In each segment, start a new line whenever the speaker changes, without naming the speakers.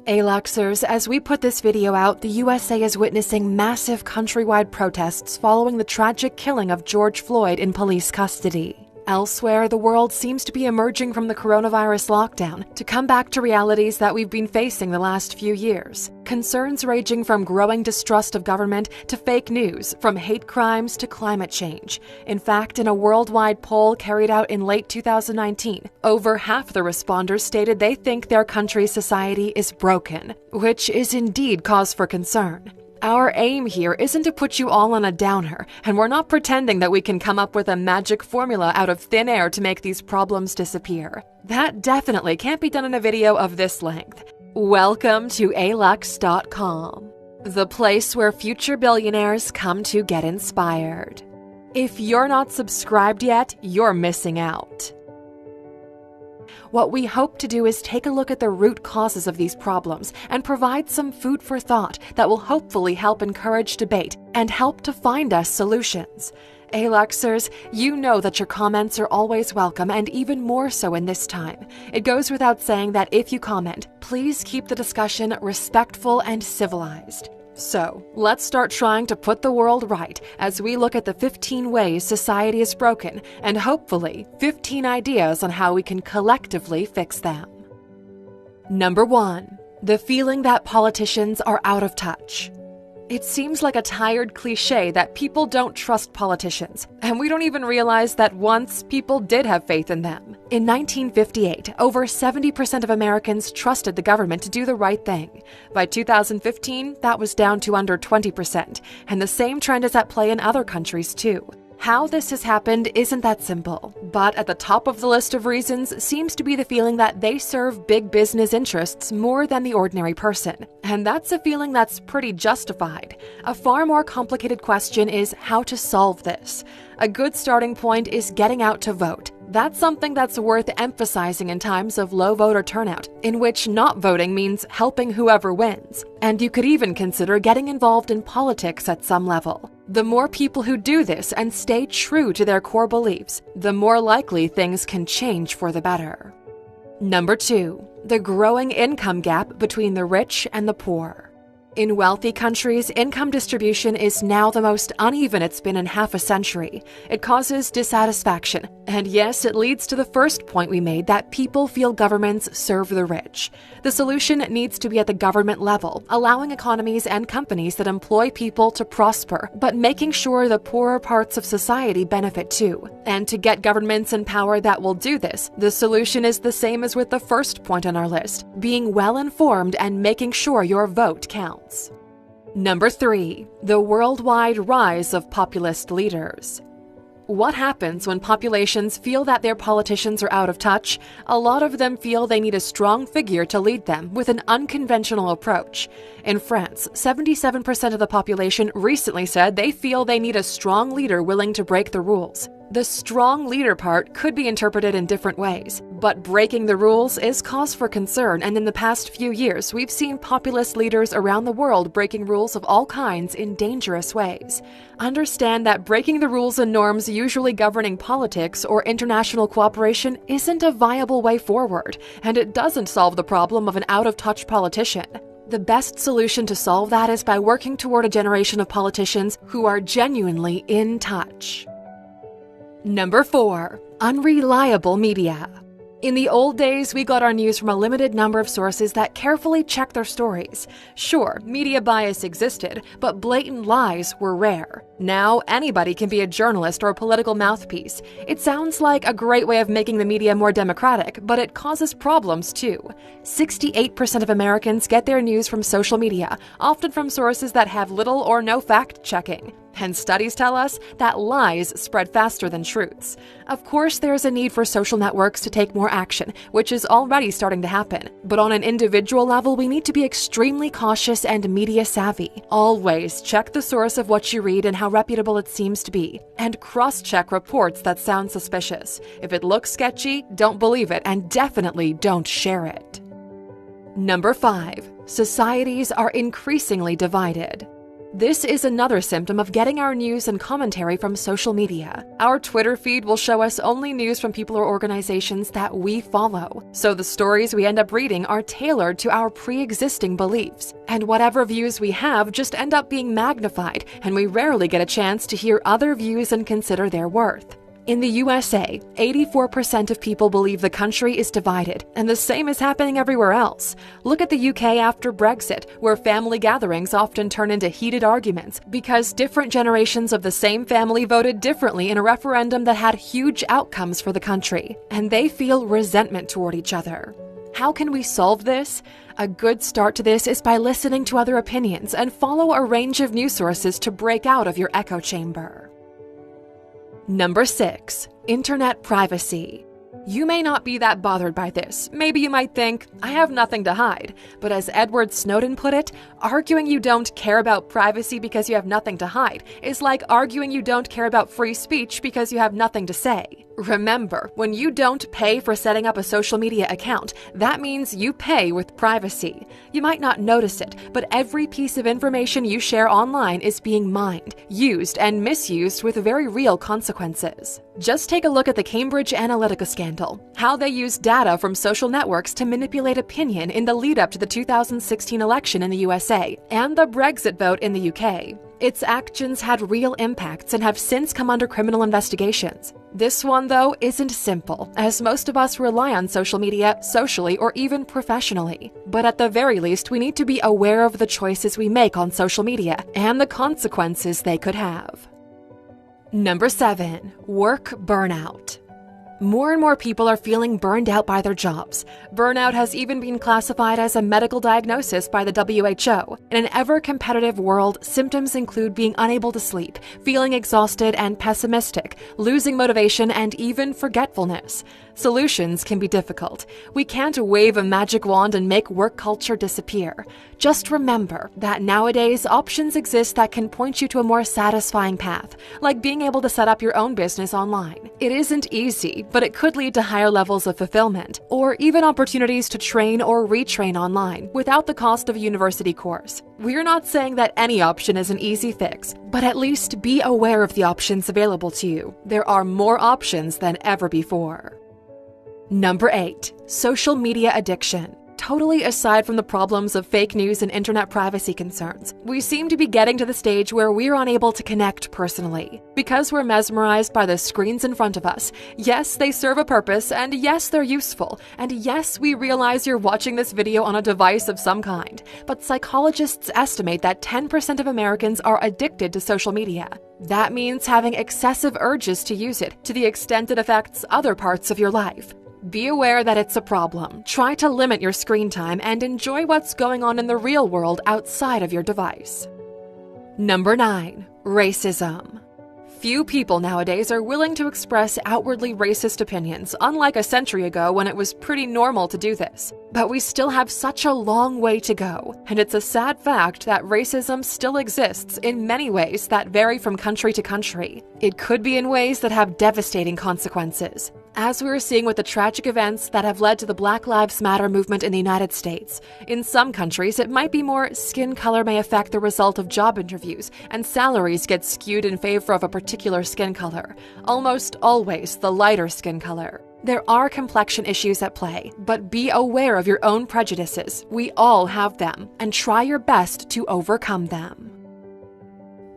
Aluxers, as we put this video out, the USA is witnessing massive countrywide protests following the tragic killing of George Floyd in police custody. Elsewhere, the world seems to be emerging from the coronavirus lockdown to come back to realities that we've been facing the last few years. Concerns ranging from growing distrust of government to fake news, from hate crimes to climate change. In fact, in a worldwide poll carried out in late 2019, over half the responders stated they think their country's society is broken, which is indeed cause for concern. Our aim here isn't to put you all on a downer, and we're not pretending that we can come up with a magic formula out of thin air to make these problems disappear. That definitely can't be done in a video of this length. Welcome to alux.com, the place where future billionaires come to get inspired. If you're not subscribed yet, you're missing out. What we hope to do is take a look at the root causes of these problems and provide some food for thought that will hopefully help encourage debate and help to find us solutions. Aluxers, you know that your comments are always welcome, and even more so in this time. It goes without saying that if you comment, please keep the discussion respectful and civilized. So, let's start trying to put the world right as we look at the 15 ways society is broken and hopefully 15 ideas on how we can collectively fix them. Number 1. The feeling that politicians are out of touch. It seems like a tired cliche that people don't trust politicians, and we don't even realize that once people did have faith in them. In 1958, over 70% of Americans trusted the government to do the right thing. By 2015, that was down to under 20%, and the same trend is at play in other countries too. How this has happened isn't that simple, but at the top of the list of reasons seems to be the feeling that they serve big business interests more than the ordinary person. And that's a feeling that's pretty justified. A far more complicated question is how to solve this. A good starting point is getting out to vote. That's something that's worth emphasizing in times of low voter turnout, in which not voting means helping whoever wins. And you could even consider getting involved in politics at some level. The more people who do this and stay true to their core beliefs, the more likely things can change for the better. Number 2. The growing income gap between the rich and the poor. In wealthy countries, income distribution is now the most uneven it's been in half a century. It causes dissatisfaction, and yes, it leads to the first point we made that people feel governments serve the rich. The solution needs to be at the government level, allowing economies and companies that employ people to prosper, but making sure the poorer parts of society benefit too. And to get governments in power that will do this, the solution is the same as with the first point on our list, being well informed and making sure your vote counts. Number 3. The worldwide rise of populist leaders. What happens when populations feel that their politicians are out of touch? A lot of them feel they need a strong figure to lead them with an unconventional approach. In France, 77% of the population recently said they feel they need a strong leader willing to break the rules. The strong leader part could be interpreted in different ways, but breaking the rules is cause for concern, and in the past few years, we've seen populist leaders around the world breaking rules of all kinds in dangerous ways. Understand that breaking the rules and norms usually governing politics or international cooperation isn't a viable way forward, and it doesn't solve the problem of an out-of-touch politician. The best solution to solve that is by working toward a generation of politicians who are genuinely in touch. Number 4. Unreliable media. In the old days, we got our news from a limited number of sources that carefully checked their stories. Sure, media bias existed, but blatant lies were rare. Now, anybody can be a journalist or a political mouthpiece. It sounds like a great way of making the media more democratic, but it causes problems too. 68% of Americans get their news from social media, often from sources that have little or no fact-checking. And studies tell us that lies spread faster than truths. Of course, there's a need for social networks to take more action, which is already starting to happen. But on an individual level, we need to be extremely cautious and media savvy. Always check the source of what you read and how reputable it seems to be. And cross-check reports that sound suspicious. If it looks sketchy, don't believe it, and definitely don't share it. Number 5. Societies are increasingly divided. This is another symptom of getting our news and commentary from social media. Our Twitter feed will show us only news from people or organizations that we follow, so the stories we end up reading are tailored to our pre-existing beliefs. And whatever views we have just end up being magnified, and we rarely get a chance to hear other views and consider their worth. In the USA, 84% of people believe the country is divided, and the same is happening everywhere else. Look at the UK after Brexit, where family gatherings often turn into heated arguments because different generations of the same family voted differently in a referendum that had huge outcomes for the country, and they feel resentment toward each other. How can we solve this? A good start to this is by listening to other opinions and follow a range of news sources to break out of your echo chamber. Number 6. Internet privacy. You may not be that bothered by this. Maybe you might think, I have nothing to hide. But as Edward Snowden put it, arguing you don't care about privacy because you have nothing to hide is like arguing you don't care about free speech because you have nothing to say. Remember, when you don't pay for setting up a social media account, that means you pay with privacy. You might not notice it, but every piece of information you share online is being mined, used, and misused with very real consequences. Just take a look at the Cambridge Analytica scandal, how they used data from social networks to manipulate opinion in the lead-up to the 2016 election in the USA and the Brexit vote in the UK. Its actions had real impacts and have since come under criminal investigations. This one, though, isn't simple, as most of us rely on social media socially or even professionally. But at the very least, we need to be aware of the choices we make on social media and the consequences they could have. Number 7. Work burnout. More and more people are feeling burned out by their jobs. Burnout has even been classified as a medical diagnosis by the WHO. In an ever-competitive world, symptoms include being unable to sleep, feeling exhausted and pessimistic, losing motivation, and even forgetfulness. Solutions can be difficult. We can't wave a magic wand and make work culture disappear. Just remember that nowadays options exist that can point you to a more satisfying path, like being able to set up your own business online. It isn't easy, but it could lead to higher levels of fulfillment, or even opportunities to train or retrain online without the cost of a university course. We're not saying that any option is an easy fix, but at least be aware of the options available to you. There are more options than ever before. Number 8. Social media addiction. Totally aside from the problems of fake news and internet privacy concerns, we seem to be getting to the stage where we're unable to connect personally. Because we're mesmerized by the screens in front of us, yes, they serve a purpose, and yes, they're useful, and yes, we realize you're watching this video on a device of some kind, but psychologists estimate that 10% of Americans are addicted to social media. That means having excessive urges to use it to the extent it affects other parts of your life. Be aware that it's a problem. Try to limit your screen time and enjoy what's going on in the real world outside of your device. Number 9. Racism. Few people nowadays are willing to express outwardly racist opinions, unlike a century ago when it was pretty normal to do this. But we still have such a long way to go, and it's a sad fact that racism still exists in many ways that vary from country to country. It could be in ways that have devastating consequences, as we're seeing with the tragic events that have led to the Black Lives Matter movement in the United States. In some countries, it might be more skin color may affect the result of job interviews, and salaries get skewed in favor of a particular skin color, almost always the lighter skin color. There are complexion issues at play, but be aware of your own prejudices. We all have them, and try your best to overcome them.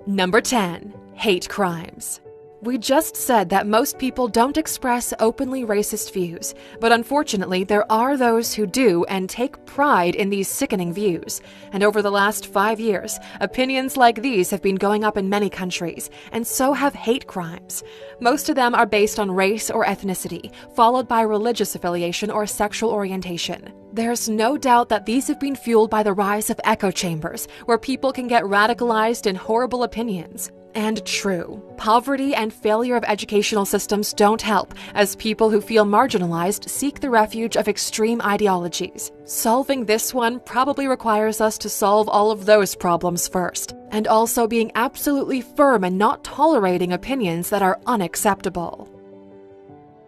Number 10. Hate crimes. We just said that most people don't express openly racist views, but unfortunately there are those who do and take pride in these sickening views. And over the last 5 years, opinions like these have been going up in many countries, and so have hate crimes. Most of them are based on race or ethnicity, followed by religious affiliation or sexual orientation. There's no doubt that these have been fueled by the rise of echo chambers, where people can get radicalized in horrible opinions. And true, poverty and failure of educational systems don't help, as people who feel marginalized seek the refuge of extreme ideologies. Solving this one probably requires us to solve all of those problems first, and also being absolutely firm and not tolerating opinions that are unacceptable.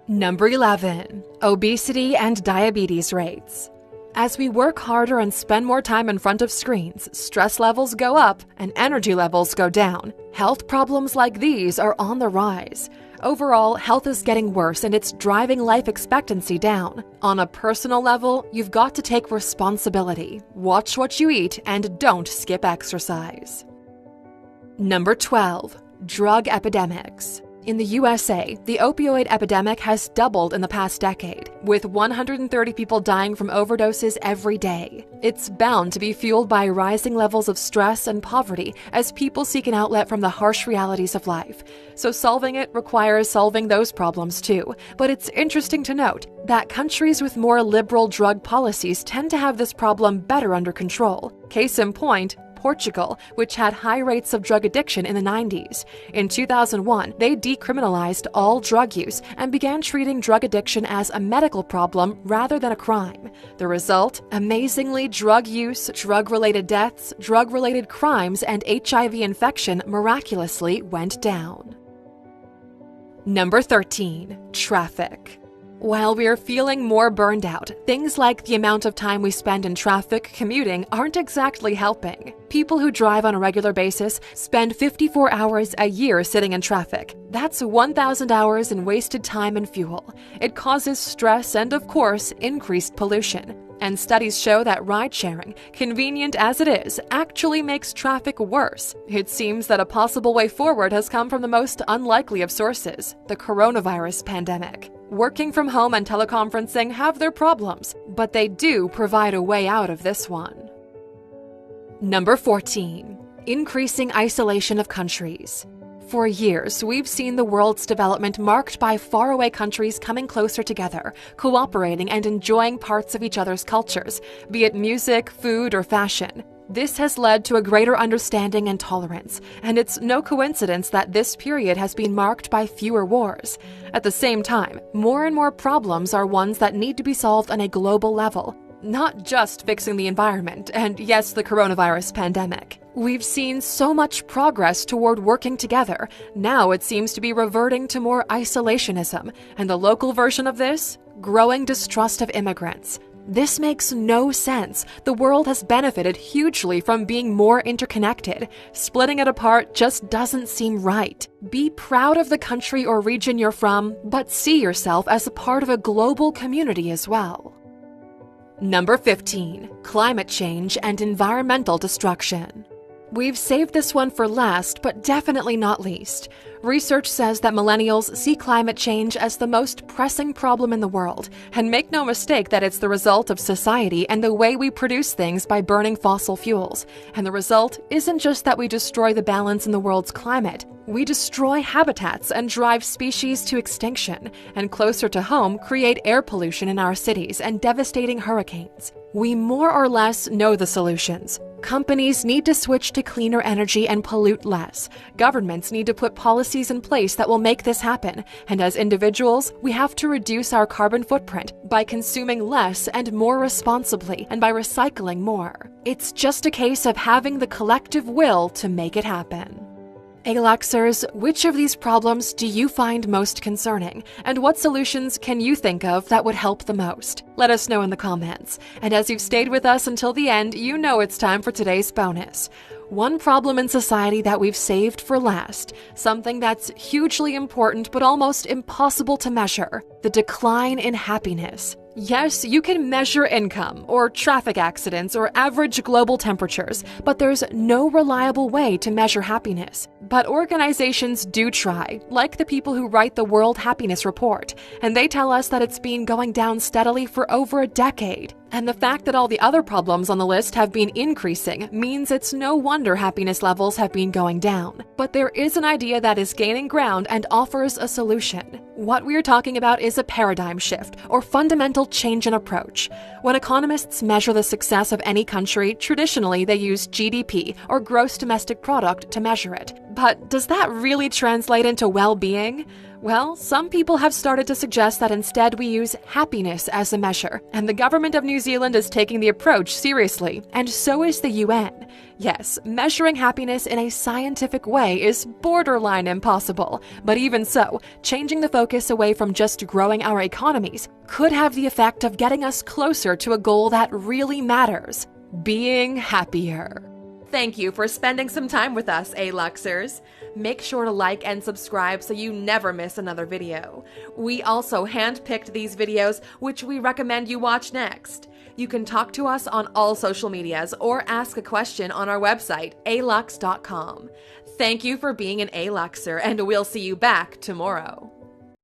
Number 11. Obesity and diabetes rates. As we work harder and spend more time in front of screens, stress levels go up and energy levels go down. Health problems like these are on the rise. Overall, health is getting worse and it's driving life expectancy down. On a personal level, you've got to take responsibility. Watch what you eat and don't skip exercise. Number 12. Drug epidemics. In the USA, the opioid epidemic has doubled in the past decade, with 130 people dying from overdoses every day. It's bound to be fueled by rising levels of stress and poverty as people seek an outlet from the harsh realities of life. So solving it requires solving those problems too. But it's interesting to note that countries with more liberal drug policies tend to have this problem better under control. Case in point, Portugal, which had high rates of drug addiction in the 90s. In 2001, they decriminalized all drug use and began treating drug addiction as a medical problem rather than a crime. The result? Amazingly, drug use, drug-related deaths, drug-related crimes, and HIV infection miraculously went down. Number 13. Traffic. While we're feeling more burned out, things like the amount of time we spend in traffic commuting aren't exactly helping. People who drive on a regular basis spend 54 hours a year sitting in traffic. That's 1,000 hours in wasted time and fuel. It causes stress and, of course, increased pollution. And studies show that ride-sharing, convenient as it is, actually makes traffic worse. It seems that a possible way forward has come from the most unlikely of sources, the coronavirus pandemic. Working from home and teleconferencing have their problems, but they do provide a way out of this one. Number 14. Increasing isolation of countries. For years, we've seen the world's development marked by faraway countries coming closer together, cooperating and enjoying parts of each other's cultures, be it music, food, or fashion. This has led to a greater understanding and tolerance, and it's no coincidence that this period has been marked by fewer wars. At the same time, more and more problems are ones that need to be solved on a global level, not just fixing the environment and, yes, the coronavirus pandemic. We've seen so much progress toward working together. Now it seems to be reverting to more isolationism, and the local version of this? Growing distrust of immigrants. This makes no sense. The world has benefited hugely from being more interconnected. Splitting it apart just doesn't seem right. Be proud of the country or region you're from, but see yourself as a part of a global community as well. Number 15. Climate change and environmental destruction. We've saved this one for last, but definitely not least. Research says that millennials see climate change as the most pressing problem in the world, and make no mistake that it's the result of society and the way we produce things by burning fossil fuels. And the result isn't just that we destroy the balance in the world's climate. We destroy habitats and drive species to extinction, and closer to home, create air pollution in our cities and devastating hurricanes. We more or less know the solutions. Companies need to switch to cleaner energy and pollute less. Governments need to put policies in place that will make this happen. And as individuals, we have to reduce our carbon footprint by consuming less and more responsibly, and by recycling more. It's just a case of having the collective will to make it happen. Aluxers, which of these problems do you find most concerning? And what solutions can you think of that would help the most? Let us know in the comments. And as you've stayed with us until the end, you know it's time for today's bonus. One problem in society that we've saved for last, something that's hugely important but almost impossible to measure, the decline in happiness. Yes, you can measure income, or traffic accidents, or average global temperatures, but there's no reliable way to measure happiness. But organizations do try, like the people who write the World Happiness Report, and they tell us that it's been going down steadily for over a decade. And the fact that all the other problems on the list have been increasing means it's no wonder happiness levels have been going down. But there is an idea that is gaining ground and offers a solution. What we are talking about is a paradigm shift, or fundamental change in approach. When economists measure the success of any country, traditionally they use GDP, or gross domestic product, to measure it. But does that really translate into well-being? Well, some people have started to suggest that instead we use happiness as a measure, and the government of New Zealand is taking the approach seriously, and so is the UN. Yes, measuring happiness in a scientific way is borderline impossible, but even so, changing the focus away from just growing our economies could have the effect of getting us closer to a goal that really matters: being happier. Thank you for spending some time with us, A-Luxers. Make sure to like and subscribe so you never miss another video. We also handpicked these videos, which we recommend you watch next. You can talk to us on all social medias or ask a question on our website, alux.com. Thank you for being an A-Luxer, and we'll see you back tomorrow.